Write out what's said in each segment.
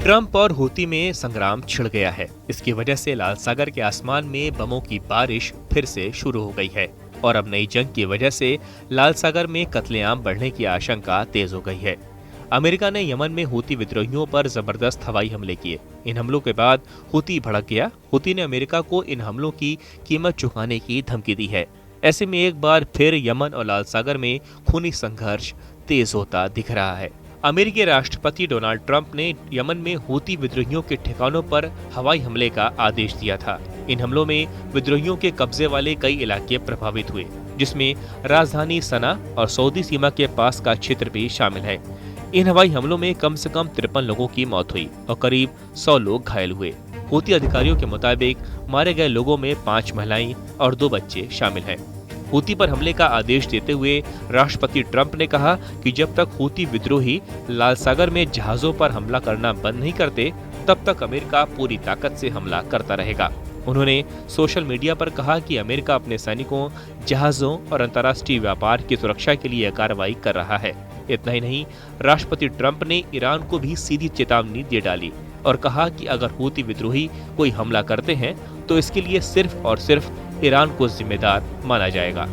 Trump और Houthi में संग्राम छिड़ गया है। इसकी वजह से लाल सागर के आसमान में बमों की बारिश फिर से शुरू हो गई है और अब नई जंग की वजह से लाल सागर में कत्लेआम बढ़ने की आशंका तेज हो गई है। अमेरिका ने यमन में हूती विद्रोहियों पर जबरदस्त हवाई हमले किए। इन हमलों के बाद हूती भड़क गया। हूती ने अमेरिका को इन हमलों की कीमत चुकाने की धमकी दी है। ऐसे में एक बार फिर यमन और लाल सागर में खूनी संघर्ष तेज होता दिख रहा है। अमेरिकी राष्ट्रपति डोनाल्ड ट्रंप ने यमन में हूती विद्रोहियों के ठिकानों पर हवाई हमले का आदेश दिया था। इन हमलों में विद्रोहियों के कब्जे वाले कई इलाके प्रभावित हुए, जिसमें राजधानी सना और सऊदी सीमा के पास का क्षेत्र भी शामिल है। इन हवाई हमलों में कम से कम 53 लोगों की मौत हुई और करीब 100 लोग घायल हुए। हूती अधिकारियों के मुताबिक मारे गए लोगों में 5 महिलाएं और 2 बच्चे शामिल हैं। हूती पर हमले का आदेश देते हुए राष्ट्रपति ट्रंप ने कहा कि जब तक हूती विद्रोही लाल सागर में जहाजों पर हमला करना बंद नहीं करते, तब तक अमेरिका पूरी ताकत से हमला करता रहेगा। उन्होंने सोशल मीडिया पर कहा कि अमेरिका अपने सैनिकों, जहाजों और अंतर्राष्ट्रीय व्यापार की सुरक्षा के लिए कार्रवाई कर रहा है। इतना ही नहीं, राष्ट्रपति ट्रंप ने ईरान को भी सीधी चेतावनी दे डाली और कहा कि अगर हूती विद्रोही कोई हमला करते हैं तो इसके लिए सिर्फ और सिर्फ ईरान को जिम्मेदार माना जाएगा।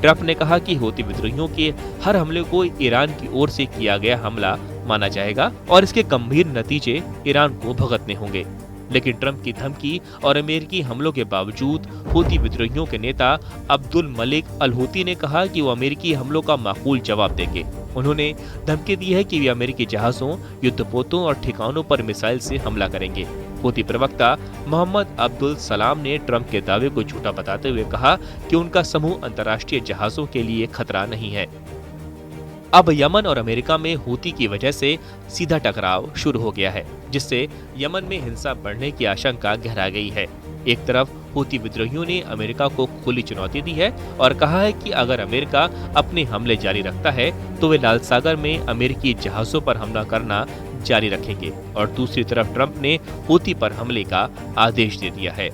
ट्रंप ने कहा कि हूती विद्रोहियों के हर हमले को ईरान की ओर से किया गया हमला माना जाएगा और इसके गंभीर नतीजे ईरान को भुगतने होंगे। लेकिन ट्रंप की धमकी और अमेरिकी हमलों के बावजूद हूती विद्रोहियों के नेता अब्दुल मलिक अल हूती ने कहा कि वो अमेरिकी हमलों का माकूल जवाब देंगे। उन्होंने धमकी दी है कि वे अमेरिकी जहाजों, युद्धपोतों और ठिकानों पर मिसाइल से हमला करेंगे। हूती प्रवक्ता मोहम्मद अब्दुल सलाम ने ट्रंप के दावे को झूठा बताते हुए कहा कि उनका समूह अंतर्राष्ट्रीय जहाजों के लिए खतरा नहीं है। अब यमन और अमेरिका में हूती की वजह से सीधा टकराव शुरू हो गया है, जिससे यमन में हिंसा बढ़ने की आशंका गहरा गई है। एक तरफ हूती विद्रोहियों ने अमेरिका को खुली चुनौती दी है और कहा है कि अगर अमेरिका अपने हमले जारी रखता है तो वे लाल सागर में अमेरिकी जहाजों पर हमला करना जारी रखेंगे, और दूसरी तरफ ट्रंप ने हूती पर हमले का आदेश दे दिया है।